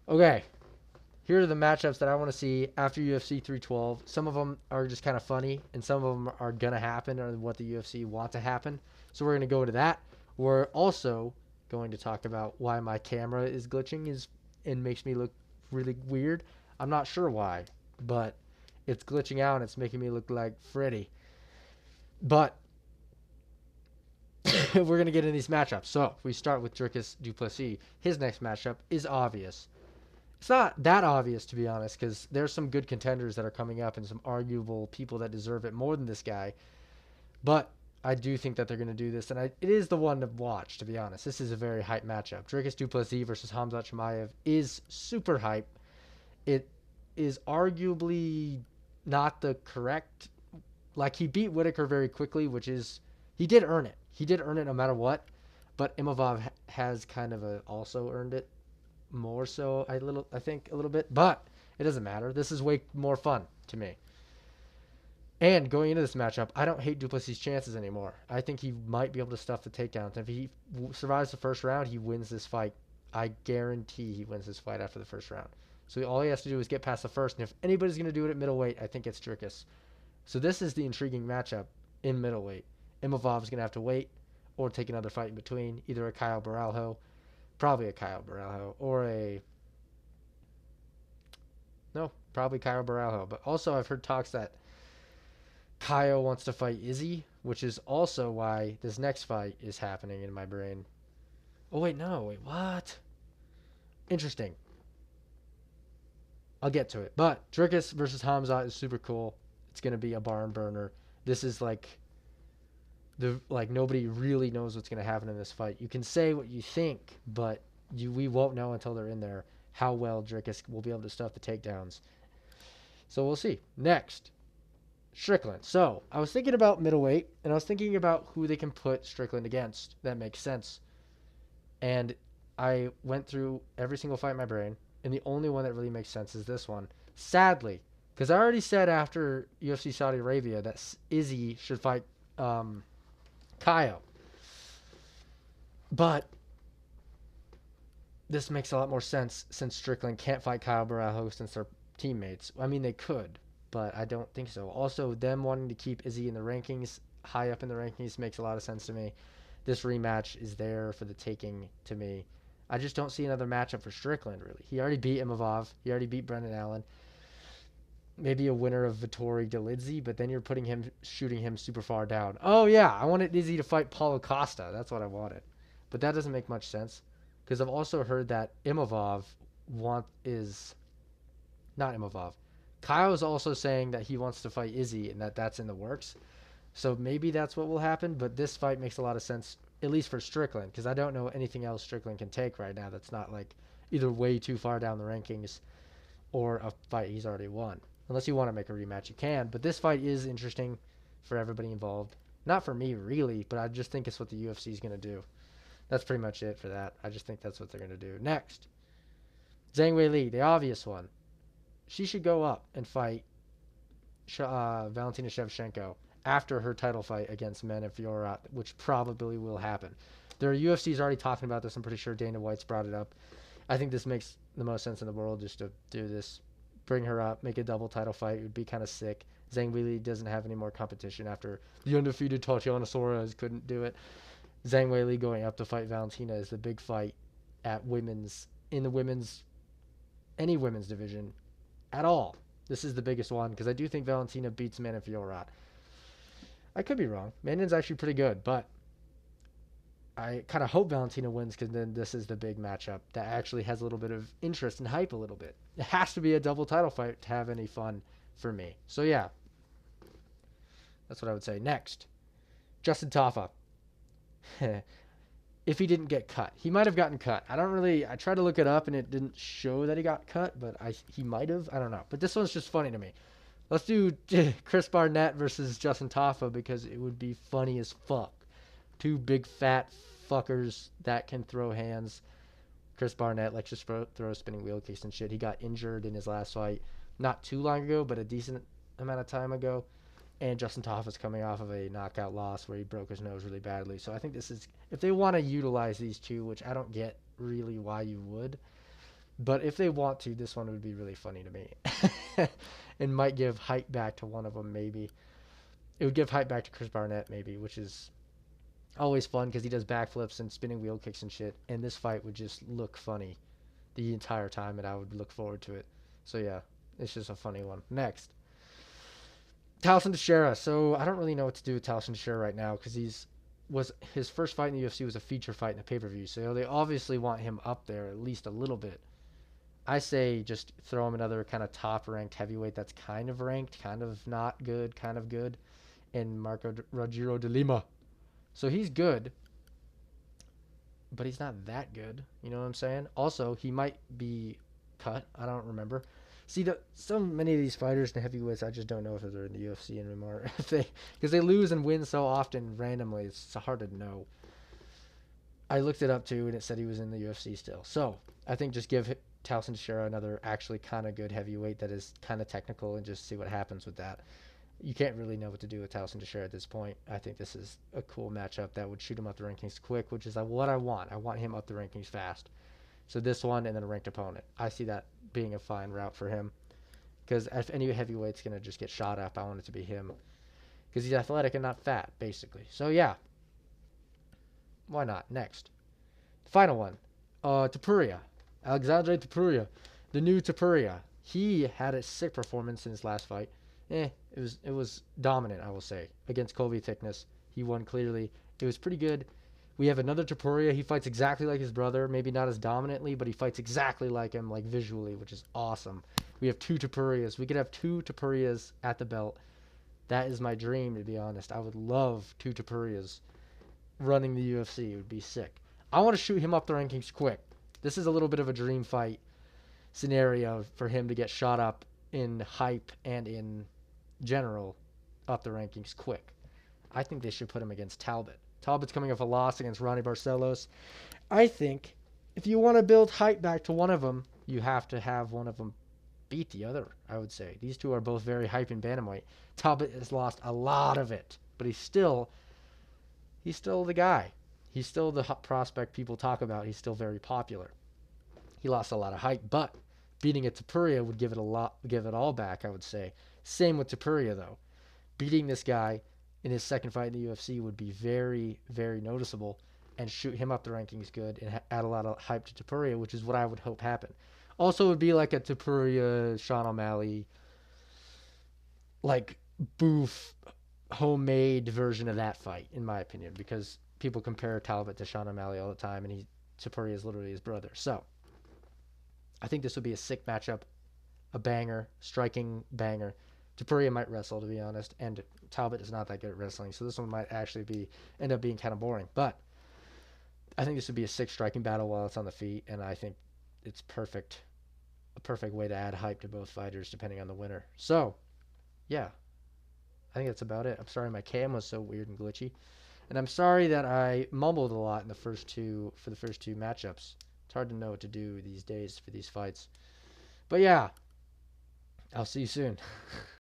Okay, here are the matchups that I want to see after UFC 312. Some of them are just kind of funny, and some of them are gonna happen or what the UFC want to happen. So we're gonna go into that. We're also going to talk about why my camera is glitching is and makes me look really weird. I'm not sure why, but it's glitching out and it's making me look like Freddy. But we're gonna get in these matchups. So if we start with Dricus Duplessis. His next matchup is obvious. It's not that obvious, to be honest, because there's some good contenders that are coming up and some arguable people that deserve it more than this guy. But I do think that they're going to do this, and it is the one to watch, to be honest. This is a very hype matchup. Dricus Duplessis versus Hamzat Chimaev is super hype. It is arguably not the correct. Like, he beat Whitaker very quickly, which is. He did earn it. He did earn it no matter what. But Imavov has kind of also earned it more so I think a little bit, but it doesn't matter. This is way more fun to me. And going into this matchup, I don't hate Duplessis' chances anymore. I think he might be able to stuff the takedowns. If he survives the first round, he wins this fight. I guarantee he wins this fight after the first round. So all he has to do is get past the first. And if anybody's going to do it at middleweight, I think it's Dricus. So this is the intriguing matchup in middleweight. Imavov's going to have to wait or take another fight in between, either a Kyle Baralho, probably a Kyle Baralho, or a no, probably Kyle Baralho. But also, I've heard talks that Kyle wants to fight Izzy, which is also why this next fight is happening in my brain. Oh, wait, no. Wait, what? Interesting. I'll get to it. But Dricus versus Hamza is super cool. It's going to be a barn burner. This is like nobody really knows what's going to happen in this fight. You can say what you think, but we won't know until they're in there how well Dricus will be able to stuff the takedowns. So we'll see. Next, Strickland. So I was thinking about middleweight, and I was thinking about who they can put Strickland against. That makes sense. And I went through every single fight in my brain, and the only one that really makes sense is this one. Sadly, because I already said after UFC Saudi Arabia that Izzy should fight um, Kyle, but this makes a lot more sense since Strickland can't fight Kyle Barajo since they're teammates. I mean, they could, but I don't think so. Also, them wanting to keep Izzy in the rankings, high up in the rankings, makes a lot of sense to me. This rematch is there for the taking to me. I just don't see another matchup for Strickland, really. He already beat Imavov. He already beat Brendan Allen. Maybe a winner of Vittori Delidze, but then you're shooting him super far down. Oh, yeah, I wanted Izzy to fight Paulo Costa. That's what I wanted. But that doesn't make much sense because I've also heard that Imavov is not Imavov. Kyle is also saying that he wants to fight Izzy and that's in the works. So maybe that's what will happen. But this fight makes a lot of sense, at least for Strickland, because I don't know anything else Strickland can take right now that's not like either way too far down the rankings or a fight he's already won. Unless you want to make a rematch, you can. But this fight is interesting for everybody involved. Not for me, really, but I just think it's what the UFC is going to do. That's pretty much it for that. I just think that's what they're going to do. Next, Zhang Wei Li, the obvious one. She should go up and fight Valentina Shevchenko after her title fight against Mana Fiorot, which probably will happen. Their UFC's already talking about this. I'm pretty sure Dana White's brought it up. I think this makes the most sense in the world just to do this. Bring her up, make a double title fight. It would be kind of sick. Zhang Weili doesn't have any more competition after the undefeated Tatiana Suarez couldn't do it. Zhang Weili going up to fight Valentina is the big fight at women's any women's division at all. This is the biggest one because I do think Valentina beats Manon Fiorot. I could be wrong. Manon's actually pretty good, but I kind of hope Valentina wins because then this is the big matchup that actually has a little bit of interest and hype a little bit. It has to be a double title fight to have any fun for me. So yeah, that's what I would say. Next, Justin Tafa. If he didn't get cut, he might have gotten cut. I tried to look it up and it didn't show that he got cut, but he might have. I don't know. But this one's just funny to me. Let's do Chris Barnett versus Justin Tafa because it would be funny as fuck. Two big fat fuckers that can throw hands. Chris Barnett likes to throw a spinning wheel kicks and shit. He got injured in his last fight not too long ago, but a decent amount of time ago. And Justin Tafa's coming off of a knockout loss where he broke his nose really badly. So I think this is, if they want to utilize these two, which I don't get really why you would, But if they want to, this one would be really funny to me. And might give hype back to one of them, maybe. It would give hype back to Chris Barnett, maybe, which is always fun because he does backflips and spinning wheel kicks and shit. And this fight would just look funny the entire time, and I would look forward to it. So yeah, it's just a funny one. Next, Talson Teixeira. So I don't really know what to do with Talson Teixeira right now because his first fight in the UFC was a feature fight in a pay per view. So they obviously want him up there at least a little bit. I say just throw him another kind of top ranked heavyweight that's kind of ranked, kind of not good, kind of good, in Marco Rogero de Lima. So he's good, but he's not that good. You know what I'm saying? Also, he might be cut. I don't remember. See, so many of these fighters in heavyweights, I just don't know if they're in the UFC anymore. Because they lose and win so often randomly, it's hard to know. I looked it up too, and it said he was in the UFC still. So I think just give Talson Teixeira another actually kind of good heavyweight that is kind of technical, and just see what happens with that. You can't really know what to do with Talson Teixeira at this point. I think this is a cool matchup that would shoot him up the rankings quick, which is what I want. I want him up the rankings fast. So this one and then a ranked opponent. I see that being a fine route for him. Because if any heavyweight's going to just get shot up, I want it to be him. Because he's athletic and not fat, basically. So yeah, why not? Next. Final one. Topuria. Alexandre Topuria. The new Topuria. He had a sick performance in his last fight. It was dominant, I will say. Against Colby Thickness. He won clearly. It was pretty good. We have another Topuria. He fights exactly like his brother. Maybe not as dominantly, but he fights exactly like him, like visually, which is awesome. We have two Topurias. We could have two Topurias at the belt. That is my dream, to be honest. I would love two Topurias running the UFC. It would be sick. I want to shoot him up the rankings quick. This is a little bit of a dream fight scenario for him to get shot up in hype and in general up the rankings quick. I think they should put him against Talbot. Talbot's coming off a loss against Ronnie Barcelos. I think if you want to build hype back to one of them, you have to have one of them beat the other, I would say. These two are both very hype in bantamweight. Talbot has lost a lot of it, but he's still the guy. He's still the hot prospect people talk about. He's still very popular. He lost a lot of hype, but beating a Topuria would give it all back, I would say. Same with Topuria though. Beating this guy in his second fight in the UFC would be very, very noticeable and shoot him up the rankings good and add a lot of hype to Topuria, which is what I would hope happen. Also, it would be like a Topuria, Sean O'Malley, like boof, homemade version of that fight, in my opinion, because people compare Talbot to Sean O'Malley all the time, and Topuria is literally his brother. So, I think this would be a sick matchup, a banger, striking banger. Topuria might wrestle, to be honest, and Talbot is not that good at wrestling, so this one might actually end up being kind of boring. But I think this would be a sick striking battle while it's on the feet, and I think it's a perfect way to add hype to both fighters, depending on the winner. So, yeah, I think that's about it. I'm sorry my cam was so weird and glitchy, and I'm sorry that I mumbled a lot in the first two matchups. It's hard to know what to do these days for these fights. But yeah, I'll see you soon.